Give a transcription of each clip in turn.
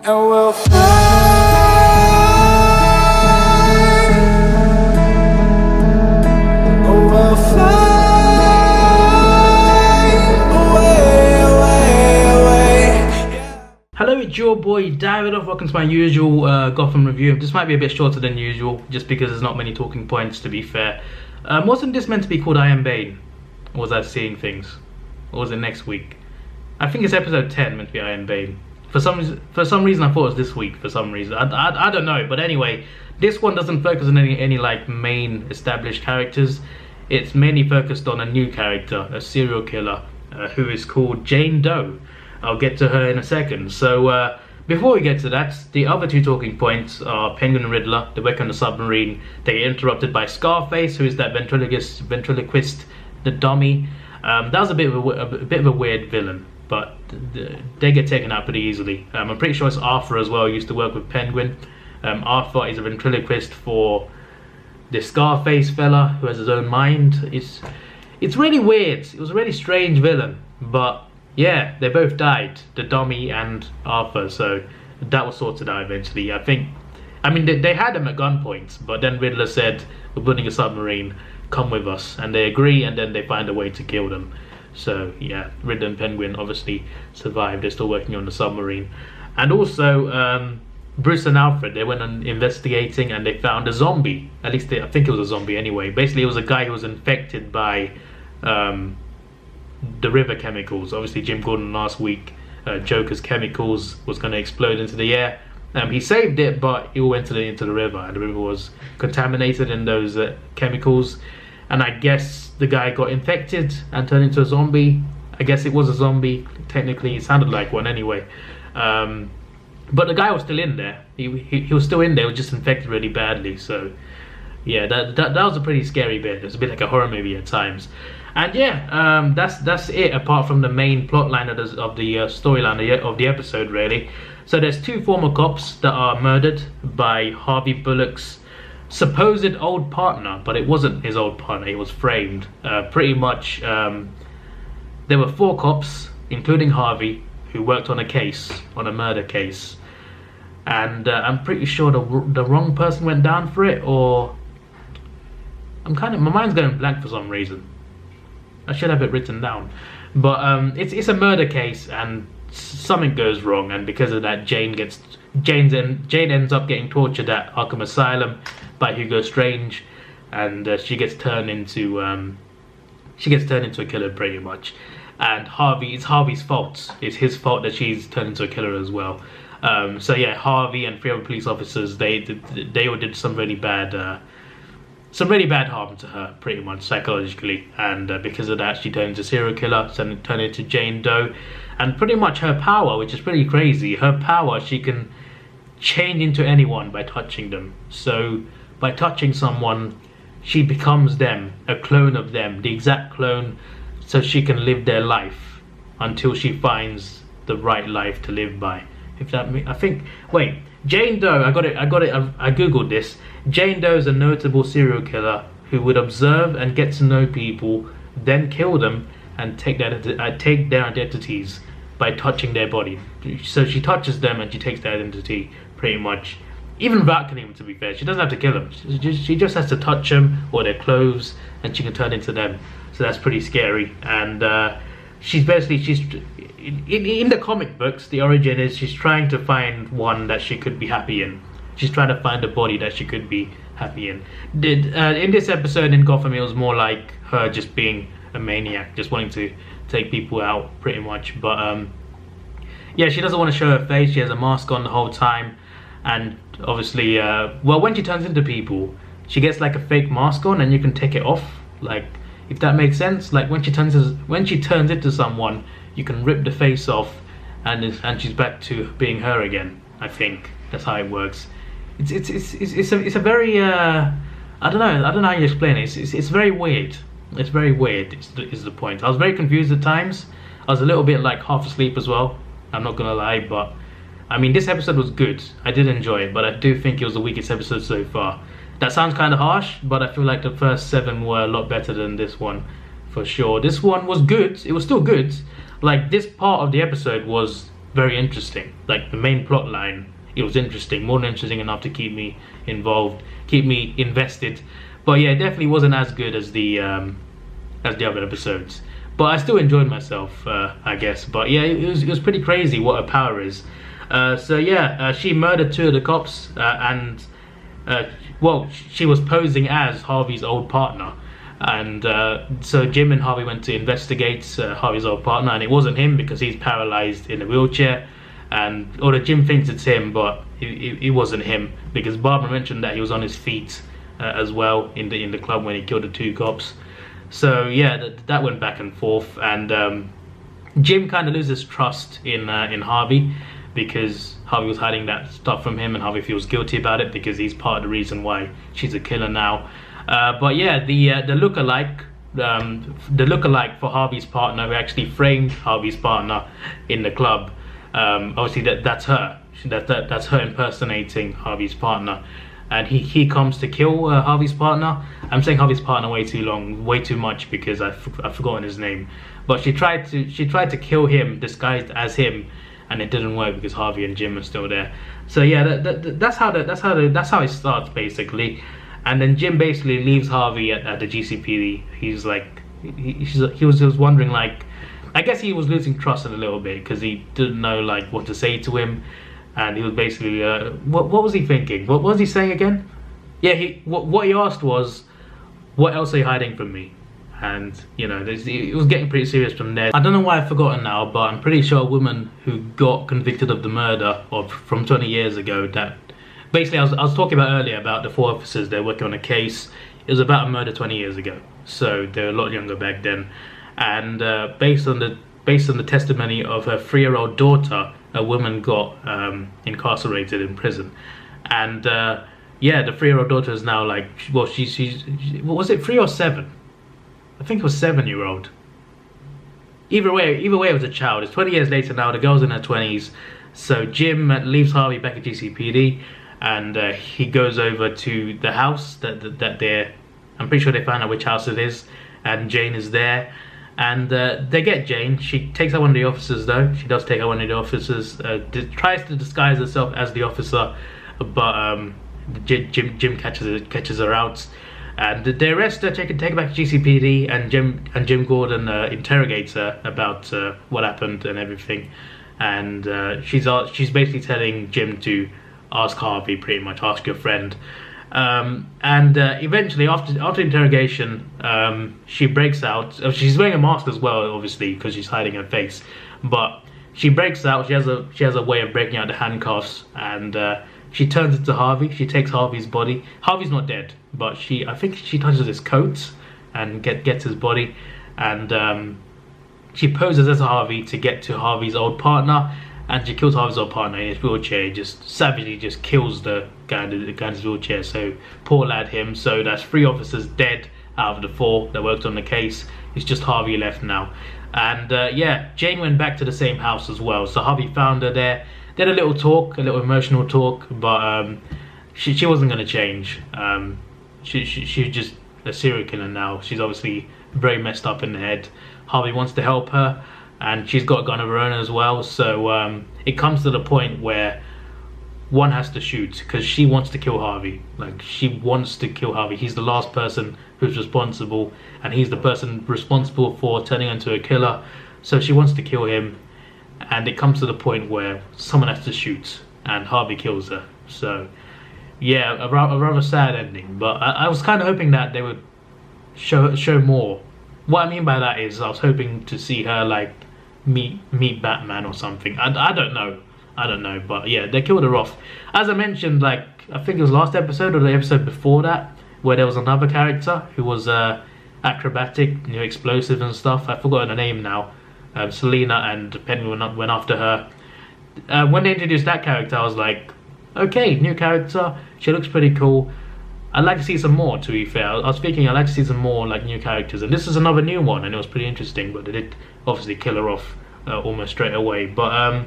and we'll fly. Oh, we'll fly away, away, away. Hello, it's your boy Davidoff. Welcome to my usual Gotham review. This might be a bit shorter than usual, just because there's not many talking points, to be fair. Wasn't this meant to be called I Am Bane? Or was I seeing things? Or was it next week? I think it's episode 10 meant to be I Am Bane. For some reason I thought it was this week. For some reason I don't know. But anyway, this one doesn't focus on any like main established characters. It's mainly focused on a new character, a serial killer, who is called Jane Doe. I'll get to her in a second. So before we get to that, the other two talking points are Penguin and Riddler. They work on the submarine. They get interrupted by Scarface, who is that ventriloquist, the dummy. That was a bit of a weird villain, but they get taken out pretty easily. I'm pretty sure it's Arthur as well. He used to work with Penguin. Arthur is a ventriloquist for the Scarface fella who has his own mind. It's really weird. It was a really strange villain, but yeah, they both died, the dummy and Arthur, so that was sorted out eventually. I mean, they had him at gunpoint, but then Riddler said, "We're building a submarine, come with us," and they agree, and then they find a way to kill them. So yeah, Riddler and Penguin obviously survived. They're still working on the submarine. And also Bruce and Alfred, they went on investigating and they found a zombie. At least I think it was a zombie anyway. Basically it was a guy who was infected by the river chemicals. Obviously Jim Gordon last week, Joker's chemicals was going to explode into the air. He saved it, but it all went into the river, and the river was contaminated in those chemicals. And I guess the guy got infected and turned into a zombie. I guess it was a zombie. Technically, it sounded like one anyway. But the guy was still in there. He was still in there. He was just infected really badly. So yeah, that was a pretty scary bit. It was a bit like a horror movie at times. And yeah, that's it. Apart from the main plot line of the storyline of the episode, really. So there's two former cops that are murdered by Harvey Bullock's supposed old partner, but it wasn't his old partner. He was framed. Pretty much, there were four cops, including Harvey, who worked on a murder case, and I'm pretty sure the wrong person went down for it, or my mind's going blank for some reason. I should have it written down, but it's a murder case, and something goes wrong, and because of that, Jane ends up getting tortured at Arkham Asylum by Hugo Strange, and she gets turned into a killer pretty much. And it's Harvey's fault. It's his fault that she's turned into a killer as well. So yeah, Harvey and three other police officers, they all did some really bad harm to her, pretty much psychologically, and because of that, she turned into a serial killer, turned into Jane Doe, and pretty much her power, which is pretty crazy. Her power, she can change into anyone by touching them. So by touching someone, she becomes them, a clone of them, the exact clone, so she can live their life until she finds the right life to live by. If that means, Jane Doe, I googled this. Jane Doe is a notable serial killer who would observe and get to know people, then kill them and take their identities by touching their body. So she touches them and she takes their identity, pretty much. Even without killing them, to be fair. She doesn't have to kill them. She just has to touch them or their clothes, and she can turn into them. So that's pretty scary. And she's in the comic books, the origin is she's trying to find one that she could be happy in. She's trying to find a body that she could be happy in. In this episode in Gotham, it was more like her just being a maniac, just wanting to take people out, pretty much. But yeah, she doesn't want to show her face. She has a mask on the whole time, and obviously, when she turns into people, she gets like a fake mask on, and you can take it off. Like, if that makes sense. Like when she turns into someone, you can rip the face off, and she's back to being her again. I think that's how it works. It's a very I don't know how you explain it. It's very weird. It's very weird. Is the point. I was very confused at times. I was a little bit like half asleep as well. I'm not gonna lie, but I mean, this episode was good. I did enjoy it, but I do think it was the weakest episode so far. That sounds kind of harsh, but I feel like the first 7 were a lot better than this one, for sure. This one was good. It was still good. Like, this part of the episode was very interesting. Like the main plot line, it was interesting, more than interesting enough to keep me involved, keep me invested. But yeah, it definitely wasn't as good as the other episodes. But I still enjoyed myself, I guess. But yeah, it was pretty crazy what her power is. So yeah, she murdered 2 of the cops, and well, she was posing as Harvey's old partner. And so Jim and Harvey went to investigate Harvey's old partner, and it wasn't him because he's paralyzed in a wheelchair. And although Jim thinks it's him, but it wasn't him, because Barbara mentioned that he was on his feet as well in the club when he killed the 2 cops. So yeah, that went back and forth, and Jim kind of loses trust in Harvey, because Harvey was hiding that stuff from him, and Harvey feels guilty about it because he's part of the reason why she's a killer now. But yeah, the lookalike for Harvey's partner, who actually framed Harvey's partner in the club, obviously that's her. That's her impersonating Harvey's partner. And he comes to kill Harvey's partner. I'm saying Harvey's partner way too much because I've forgotten his name. But she tried to kill him disguised as him, and it didn't work because Harvey and Jim are still there. So yeah, that's how it starts basically. And then Jim basically leaves Harvey at the GCPD. He's like, he was wondering, like, I guess he was losing trust in a little bit because he didn't know like what to say to him. And he was basically, what was he thinking? What was he saying again? Yeah, what he asked was, what else are you hiding from me? And, you know, it was getting pretty serious from there. I don't know why I've forgotten now, but I'm pretty sure a woman who got convicted of the murder from 20 years ago, that basically I was talking about earlier about the 4 officers, they're working on a case. It was about a murder 20 years ago. So they're a lot younger back then. And based on the testimony of her 3-year-old daughter, a woman got incarcerated in prison. And yeah, the 3-year-old daughter is now like, well, she's what was it, 3 or 7? I think it was 7-year-old. Either way, it was a child. It's 20 years later now. The girl's in her 20s. So Jim leaves Harvey back at GCPD, and he goes over to the house that they're. I'm pretty sure they found out which house it is, and Jane is there. And they get Jane. She takes out one of the officers, though. She does take out one of the officers. Tries to disguise herself as the officer, but Jim catches her out. And they arrest her, take her back to GCPD, and Jim Gordon interrogates her about what happened and everything. And she's basically telling Jim to ask Harvey, pretty much, ask your friend. And eventually, after interrogation, she breaks out. She's wearing a mask as well, obviously, because she's hiding her face. But she breaks out. She has a way of breaking out the handcuffs, and she turns into Harvey. She takes Harvey's body. Harvey's not dead, but I think she touches his coat and gets his body, and she poses as Harvey to get to Harvey's old partner. And she kills Harvey's old partner in his wheelchair. Just savagely just kills the guy in his wheelchair. So poor lad him. So that's 3 officers dead out of the 4 that worked on the case. It's just Harvey left now. And yeah, Jane went back to the same house as well. So Harvey found her there. They had a little talk, a little emotional talk, but she wasn't going to change. She's just a serial killer now. She's obviously very messed up in the head. Harvey wants to help her, and she's got a gun of her own as well. So it comes to the point where one has to shoot because she wants to kill Harvey. Like, she wants to kill Harvey. He's the last person who's responsible, and he's the person responsible for turning into a killer. So she wants to kill him, and it comes to the point where someone has to shoot, and Harvey kills her. So yeah, a rather sad ending. But I was kind of hoping that they would show more. What I mean by that is I was hoping to see her like meet Batman or something. I don't know, but yeah, they killed her off. As I mentioned, like, I think it was last episode or the episode before that, where there was another character who was acrobatic, explosive and stuff. I've forgotten her name now. Selena, and Penny went after her. When they introduced that character, I was like, okay, new character. She looks pretty cool. I'd like to see some more, to be fair. I was thinking I'd like to see some more like new characters, and this is another new one, and it was pretty interesting. But they did obviously kill her off almost straight away. But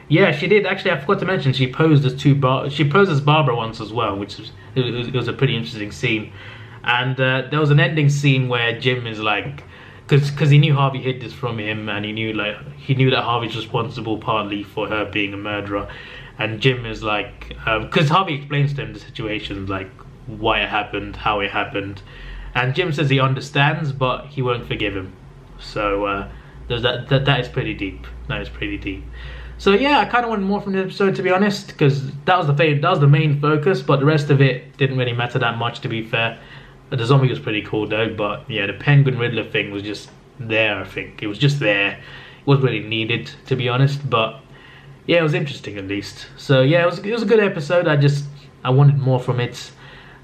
yeah, she did actually. I forgot to mention she posed as Barbara once as well, which was a pretty interesting scene. And there was an ending scene where Jim is like because he knew Harvey hid this from him, and he knew that Harvey's responsible partly for her being a murderer. And Jim is like, because Harvey explains to him the situation, like why it happened, how it happened, and Jim says he understands, but he won't forgive him. So there's that is pretty deep. That is pretty deep. So yeah, I kind of wanted more from the episode, to be honest, because that was the main focus, but the rest of it didn't really matter that much, to be fair. The zombie was pretty cool though, but yeah, the Penguin Riddler thing was just there. I think it was just there. It wasn't really needed, to be honest, but yeah, it was interesting at least. So yeah, it was a good episode. I wanted more from it.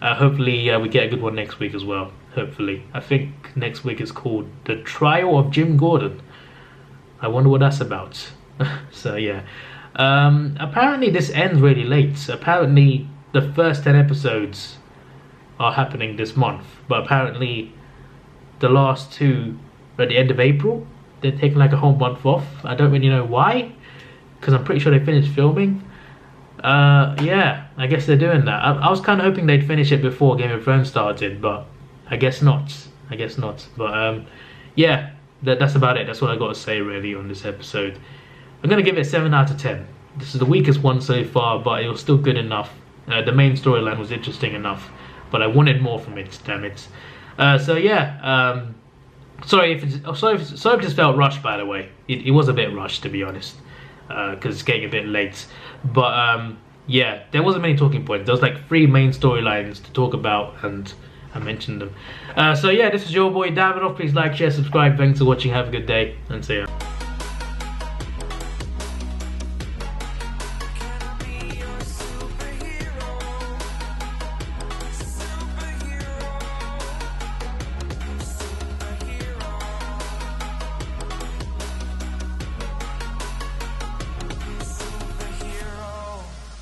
Hopefully we get a good one next week as well. Hopefully, I think next week is called The Trial of Jim Gordon. I wonder what that's about. So yeah, apparently this ends really late. Apparently the first 10 episodes are happening this month, but apparently the last 2 are at the end of April. They're taking like a whole month off. I don't really know why, because I'm pretty sure they finished filming. Yeah, I guess they're doing that. I was kind of hoping they'd finish it before Game of Thrones started, but I guess not. But yeah, that's about it. That's what I got to say really on this episode. I'm gonna give it a 7 out of 10. This is the weakest one so far, but it was still good enough. The main storyline was interesting enough, but I wanted more from it. Damn it. So yeah, sorry if this felt rushed. By the way, it was a bit rushed, to be honest, because it's getting a bit late. But yeah, there wasn't many talking points. There was like 3 main storylines to talk about, and I mentioned them. So yeah, this is your boy Davidoff. Please like, share, subscribe. Thanks for watching. Have a good day, and see ya.